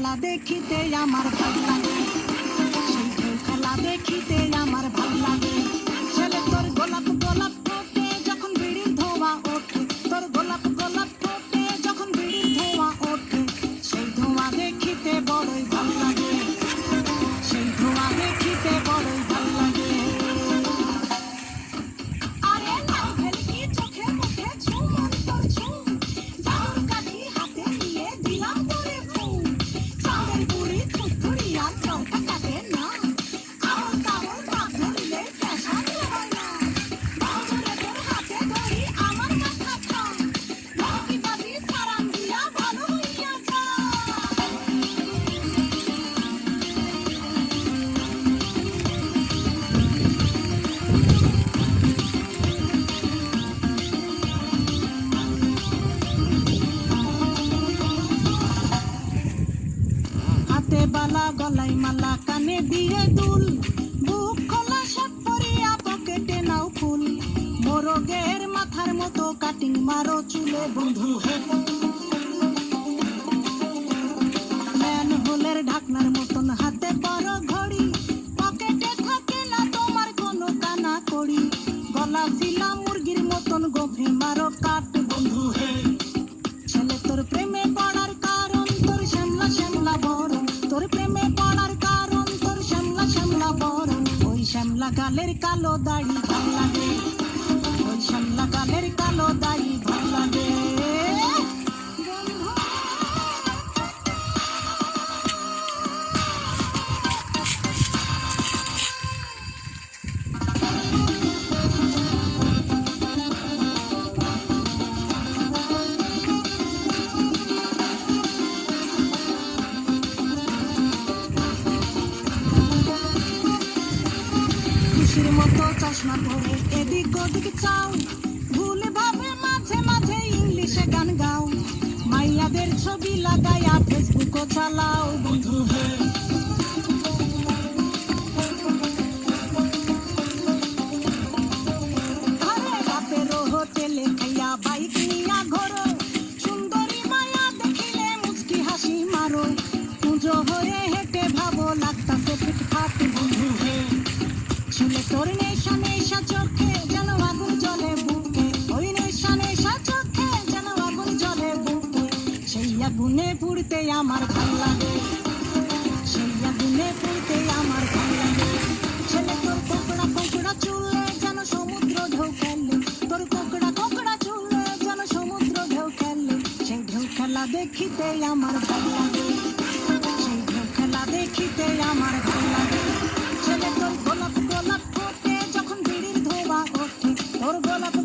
খেলা দেখিতে আমার ভাল লাগে, সেই ঢেউ খেলা দেখিতে আমার ভাল লাগে। ছেলে তোর গোলাপ গোলাপ ফোটে যখন বিড়ির ধোঁয়া ওঠে, তোর গোলাপ গোলাপ ফোটে যখন বিড়ির ধোঁয়া ওঠে, সেই ধোঁয়া দেখিতে বড়ই ভাল লাগে, সেই ধোঁয়া দেখিতে বড়ই ভাল লাগে। আরে লাউ ভেলকি চোখে মুখে ছু মন্তর ছু, জাদুর কাঠি হাতে নিয়ে দিলাম তোরে ফু, চাঁদের বুড়ি থুথুড়ি আর চৌকা কাটে না, আউল তাউল পা ধরিলে পেশা দিলে হয় না, বাউরে তোর হাতে ধরি আমার মাথা খা, বাকি বাজি সারান দিয়া ভালো হইয়া যা। হাতে বালা গলায় মালা কানে দিয়ে দুল, বুক খোলা শাক পরিয়া পকেটে নাও ফুল, মোরগের মাথার মতো কাটিং মারো চুলে বন্ধু হে, ম্যান হোলের ঢাকনার মতন হাতে বড় ঘড়ি, পকেটে থাকে না তোমার কোনো কানা কড়ি, গলা শিলা মুরগির মতন গভীর মারো কাট বন্ধু হে। ছেলে তোর প্রেমে পড়ার কারণ তোর শ্যামলা শ্যামলা বরণ, তোর প্রেমে পড়ার কারণ তোর শ্যামলা শ্যামলা বরণ, ওই শ্যামলা গালের কালো দাড়ি ভাল লাগে, ওই শ্যামলা গালের কালো দাড়ি ভাল লাগে। খুশির মতো চশমা পরে এদিক ওদিক চাও, ভুলে ভাবে মাঝে মাঝে ইংলিশে গান গাও, মাইয়াদের ছবি লাগাইয়া ফেসবুকও চালাও বন্ধু হে। আরে বাপেরও হোটেলে খাইয়া বাইক নিয়া ঘোরো, সুন্দরী মায়া দেখিলে মুচকি হাসি মারো, পুজো হয়ে হেঁটে ভাবো লাগতাছে ফিটফাট বন্ধু হে। ছেলে তোর নেশা নেশা চোখে যেন আগুন জ্বলে বুকে, ওই নেশা নেশা চোখে যেন আগুন জ্বলে বুকে, সেই আগুনে পুড়তে আমার ভাল লাগে, সেই আগুনে পুড়তে আমার ভাল লাগে। ছেলে তোর কোকড়া কোকড়া চুলে যেন সমুদ্র ঢেউ খেলে, তোর কোকড়া কোকড়া চুলে যেন সমুদ্র ঢেউ খেলে, সেই ঢেউ খেলা দেখিতে আমার ভাল লাগে, সেই ঢেউ খেলা দেখিতে আমার ভাল লাগে। ছেলে তোর গোলাপ গোলাপ ফোটে যখন বিড়ির ধোঁয়া ওঠে, তোর গোলাপ